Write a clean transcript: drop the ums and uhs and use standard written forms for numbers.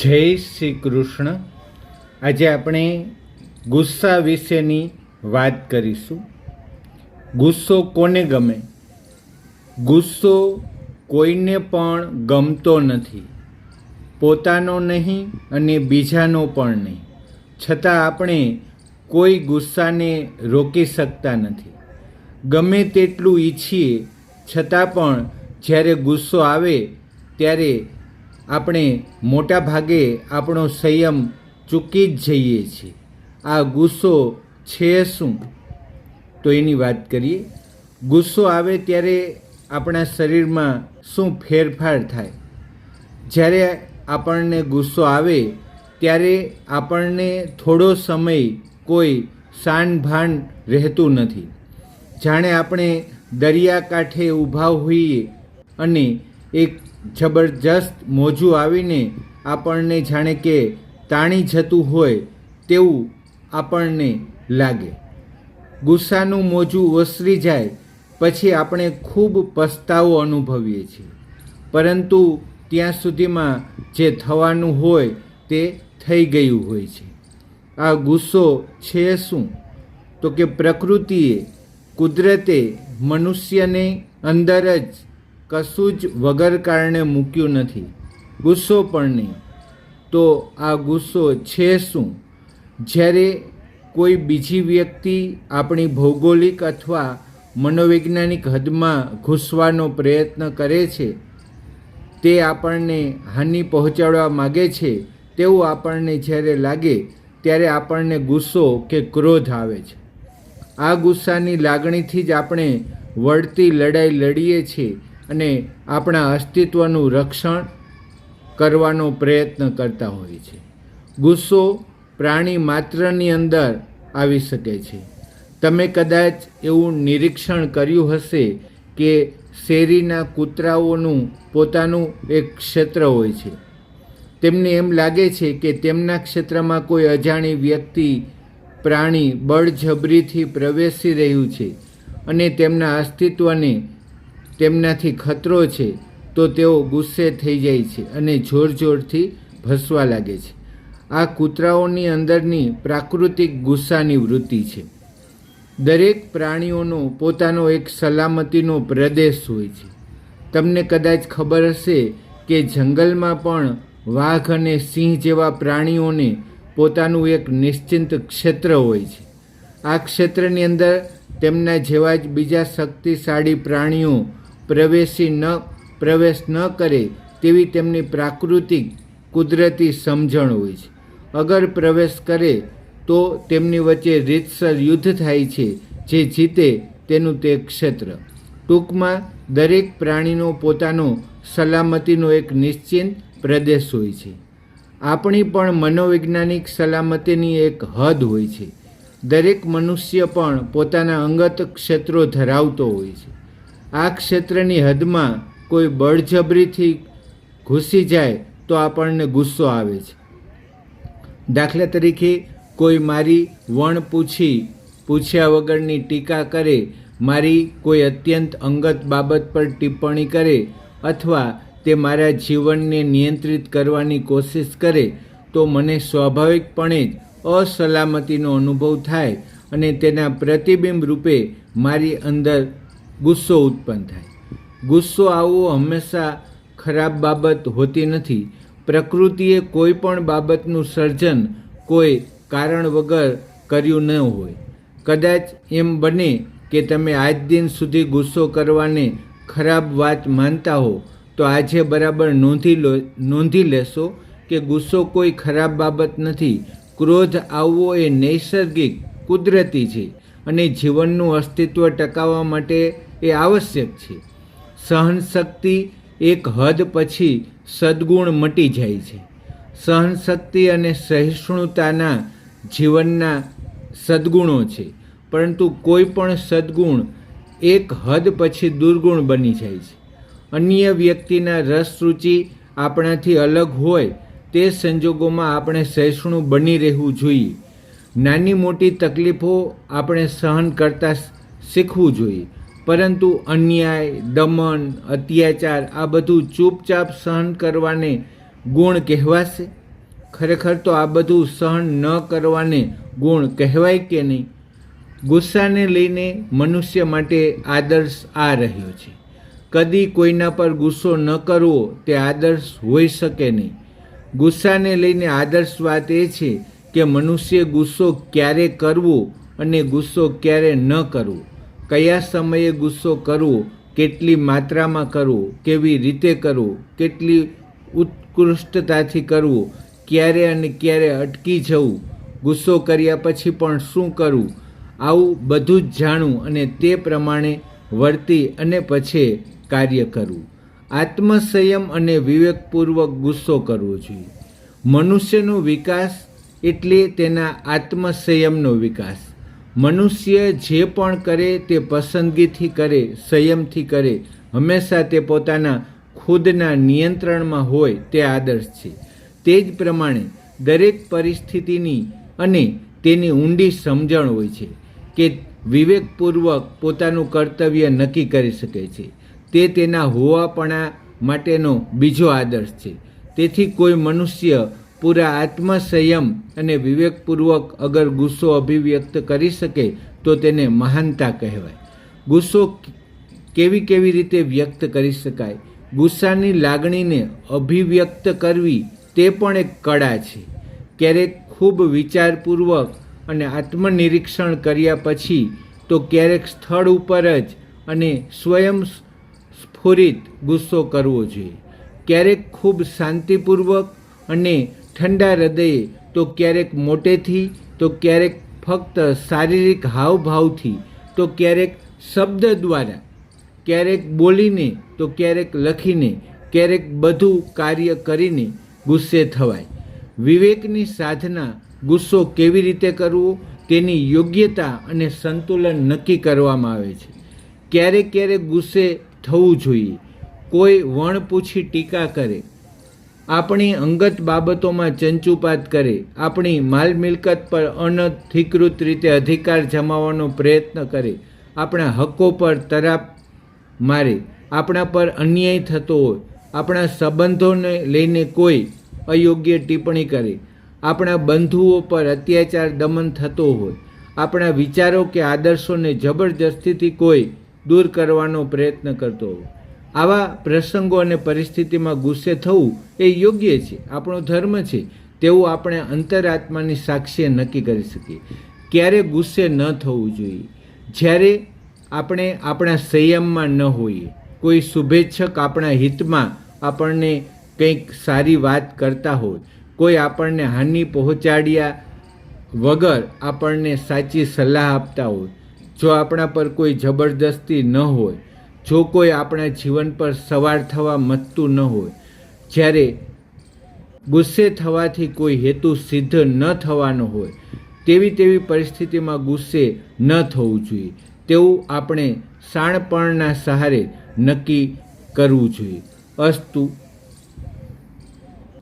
જય શ્રી કૃષ્ણ. આજે આપણે ગુસ્સા વિશેની વાત કરીશું. ગુસ્સો કોને ગમે? ગુસ્સો કોઈને પણ ગમતો નથી, પોતાનો નહીં અને બીજાનો પણ નહીં. છતાં આપણે કોઈ ગુસ્સાને રોકી શકતા નથી. ગમે તેટલું ઈચ્છીએ છતાં પણ જ્યારે ગુસ્સો આવે ત્યારે આપણે મોટા ભાગે આપણો સંયમ ચૂકી જ જઈએ છીએ. આ ગુસ્સો છે શું? તો એની વાત કરીએ. ગુસ્સો આવે ત્યારે આપણા શરીરમાં શું ફેરફાર થાય? જ્યારે આપણને ગુસ્સો આવે ત્યારે આપણને થોડો સમય કોઈ શાન ભાન રહેતું નથી. જાણે આપણે દરિયાકાંઠે ઊભા હોઈએ અને એક જબરજસ્ત મોજું આવીને આપણને જાણે કે તાણી જતું હોય તેવું આપણને લાગે. ગુસ્સાનું મોજું ઓસરી જાય પછી આપણે ખૂબ પસ્તાવો અનુભવીએ છીએ, પરંતુ ત્યાં સુધીમાં જે થવાનું હોય તે થઈ ગયું હોય છે. આ ગુસ્સો છે શું? તો કે પ્રકૃતિએ, કુદરતે મનુષ્યને અંદર જ કશું જ વગર કારણે મૂક્યું નથી, ગુસ્સો પણ નહીં. તો આ ગુસ્સો છે શું? જ્યારે કોઈ બીજી વ્યક્તિ આપણી ભૌગોલિક અથવા મનોવૈજ્ઞાનિક હદમાં ઘૂસવાનો પ્રયત્ન કરે છે, તે આપણને હાનિ પહોંચાડવા માગે છે તેવું આપણને જ્યારે લાગે ત્યારે આપણને ગુસ્સો કે ક્રોધ આવે છે. આ ગુસ્સાની લાગણીથી જ આપણે વળતી લડાઈ લડીએ છીએ અને આપણા અસ્તિત્વનું રક્ષણ કરવાનો પ્રયત્ન કરતા હોઈએ છીએ. ગુસ્સો પ્રાણી માત્રની અંદર આવી શકે છે. તમે કદાચ એવું નિરીક્ષણ કર્યું હશે કે શેરીના કૂતરાઓનું પોતાનું એક ક્ષેત્ર હોય છે. તેમને એમ લાગે છે કે તેમના ક્ષેત્રમાં કોઈ અજાણી વ્યક્તિ, પ્રાણી બળજબરીથી પ્રવેશી રહ્યું છે અને તેમના અસ્તિત્વને તેમનાથી ખતરો છે, તો તેઓ ગુસ્સે થઈ જાય છે અને જોર જોરથી ભસવા લાગે છે. આ કૂતરાઓની અંદરની પ્રાકૃતિક ગુસ્સાની વૃત્તિ છે. દરેક પ્રાણીઓનો પોતાનો એક સલામતીનો પ્રદેશ હોય છે. તમને કદાચ ખબર હશે કે જંગલમાં પણ વાઘ અને સિંહ જેવા પ્રાણીઓને પોતાનું એક નિશ્ચિત ક્ષેત્ર હોય છે. આ ક્ષેત્રની અંદર તેમના જેવા જ બીજા શક્તિશાળી પ્રાણીઓ પ્રવેશ ન કરે તેવી તેમની પ્રાકૃતિક કુદરતી સમજણ હોય છે. અગર પ્રવેશ કરે તો તેમની વચ્ચે રીતસર યુદ્ધ થાય છે. જે જીતે તેનું તે ક્ષેત્ર. ટૂંકમાં દરેક પ્રાણીનો પોતાનો સલામતીનો એક નિશ્ચિત પ્રદેશ હોય છે. આપણી પણ મનોવૈજ્ઞાનિક સલામતીની એક હદ હોય છે. દરેક મનુષ્ય પણ પોતાના અંગત ક્ષેત્રો ધરાવતો હોય છે. આ ક્ષેત્રની હદમાં કોઈ બળજબરીથી ઘૂસી જાય તો આપણને ગુસ્સો આવે છે. દાખલા તરીકે કોઈ મારી પૂછ્યા વગરની ટીકા કરે, મારી કોઈ અત્યંત અંગત બાબત પર ટિપ્પણી કરે અથવા તે મારા જીવનને નિયંત્રિત કરવાની કોશિશ કરે તો મને સ્વાભાવિકપણે જ અસલામતીનો અનુભવ થાય અને તેના પ્રતિબિંબ રૂપે મારી અંદર ગુસ્સો ઉત્પન્ન થાય. ગુસ્સો આવવો હંમેશા ખરાબ બાબત હોતી નથી. પ્રકૃતિએ કોઈ પણ બાબતનું સર્જન કોઈ કારણ વગર કર્યું ન હોય. કદાચ એમ બને કે તમે આજ દિન સુધી ગુસ્સો કરવાને ખરાબ વાત માનતા હો, તો આજે બરાબર નોંધી લેશો કે ગુસ્સો કોઈ ખરાબ બાબત નથી. ક્રોધ આવવો એ નૈસર્ગિક, કુદરતી છે અને જીવનનું અસ્તિત્વ ટકાવવા માટે એ આવશ્યક છે. સહનશક્તિ એક હદ પછી સદ્ગુણ મટી જાય છે. સહનશક્તિ અને સહિષ્ણુતાના જીવનના સદ્ગુણો છે, પરંતુ કોઈ પણ સદ્ગુણ એક હદ પછી દુર્ગુણ બની જાય છે. અન્ય વ્યક્તિના રસ રુચિ આપણાથી અલગ હોય તે સંજોગોમાં આપણે સહિષ્ણુ બની રહેવું જોઈએ. નાની મોટી તકલીફો આપણે સહન કરતા શીખવું જોઈએ, પરંતુ અન્યાય, દમન, અત્યાચાર આ બધું ચૂપચાપ સહન કરવાને ગુણ કહેવાશે? ખરેખર તો આ બધું સહન ન કરવાને ગુણ કહેવાય કે નહીં? ગુસ્સાને લઈને મનુષ્ય માટે આદર્શ આ રહ્યો છે. કદી કોઈના પર ગુસ્સો ન કરવો તે આદર્શ હોઈ શકે નહીં. ગુસ્સાને લઈને આદર્શ વાત એ છે કે મનુષ્ય ગુસ્સો ક્યારે કરવો અને ગુસ્સો ક્યારે ન કરવો, કયા સમયે ગુસ્સો કરવો, કેટલી માત્રામાં કરવો, કેવી રીતે કરવો, કેટલી ઉત્કૃષ્ટતાથી કરવો, ક્યારે અને ક્યારે અટકી જવું, ગુસ્સો કર્યા પછી પણ શું કરવું, આવું બધું જ જાણવું અને તે પ્રમાણે વર્તી અને પછી કાર્ય કરવું. આત્મસંયમ અને વિવેકપૂર્વક ગુસ્સો કરવો જોઈએ. મનુષ્યનો વિકાસ એટલે તેના આત્મસંયમનો વિકાસ. મનુષ્ય જે પણ કરે તે પસંદગીથી કરે, સંયમથી કરે, હંમેશા તે પોતાના ખુદના નિયંત્રણમાં હોય તે આદર્શ છે. તે જ પ્રમાણે દરેક પરિસ્થિતિની અને તેની ઊંડી સમજણ હોય છે કે વિવેકપૂર્વક પોતાનું કર્તવ્ય નક્કી કરી શકે છે. તે તેના હોવાપણા માટેનો બીજો આદર્શ છે. તેથી કોઈ મનુષ્ય પૂરા આત્મસંયમ અને વિવેકપૂર્વક અગર ગુસ્સો અભિવ્યક્ત કરી શકે તો તેને મહાનતા કહેવાય. ગુસ્સો કેવી રીતે વ્યક્ત કરી શકાય? ગુસ્સાની લાગણીને અભિવ્યક્ત કરવી તે પણ એક કળા છે. ક્યારેક ખૂબ વિચારપૂર્વક અને આત્મનિરીક્ષણ કર્યા પછી તો ક્યારેક સ્થળ ઉપર જ અને સ્વયં સ્ફુરિત ગુસ્સો કરવો જોઈએ. ક્યારેક ખૂબ શાંતિપૂર્વક અને ઠંડા હૃદયે, તો ક્યારેક મોટેથી, તો ક્યારેક ફક્ત શારીરિક હાવભાવથી, તો ક્યારેક શબ્દ દ્વારા, ક્યારેક બોલીને, તો ક્યારેક લખીને, ક્યારેક બધું કાર્ય કરીને ગુસ્સે થવાય. વિવેકની સાધના ગુસ્સો કેવી રીતે કરવો તેની યોગ્યતા અને સંતુલન નક્કી કરવામાં આવે છે. ક્યારેક ગુસ્સે થવું જોઈએ. કોઈ વણ પૂછી ટીકા કરે, આપણી અંગત બાબતોમાં ચંચુપાત કરે, આપણી માલ મિલકત પર અનધિકૃત રીતે અધિકાર જમાવવાનો પ્રયત્ન કરે, આપણા હક્કો પર તરાપ મારે, આપણા પર અન્યાય થતો હોય, આપણા સંબંધોને લઈને કોઈ અયોગ્ય ટિપ્પણી કરે, આપણા બંધુઓ પર અત્યાચાર દમન થતો હોય, આપણા વિચારો કે આદર્શોને જબરજસ્તીથી કોઈ દૂર કરવાનો પ્રયત્ન કરતો હોય, આવા પ્રસંગો અને પરિસ્થિતિમાં ગુસ્સે થવું એ યોગ્ય છે, આપણો ધર્મ છે, તેવું આપણે અંતરાત્માની સાક્ષીએ નક્કી કરી શકીએ. ક્યારે ગુસ્સે ન થવું જોઈએ? જ્યારે આપણે આપણા સંયમમાં ન હોઈએ, કોઈ શુભેચ્છક આપણા હિતમાં આપણને કંઈક સારી વાત કરતા હોય, કોઈ આપણને હાનિ પહોંચાડ્યા વગર આપણને સાચી સલાહ આપતા હોય, જો આપણા પર કોઈ જબરદસ્તી ન હોય, જો કોઈ આપણા જીવન પર સવાર થવા મથતું ન હોય, જ્યારે ગુસ્સે થવાથી કોઈ હેતુ સિદ્ધ ન થવાનો હોય, તેવી પરિસ્થિતિમાં ગુસ્સે ન થવું જોઈએ. તેવું આપણે શાણપણના સહારે નક્કી કરવું જોઈએ. અસ્તુ.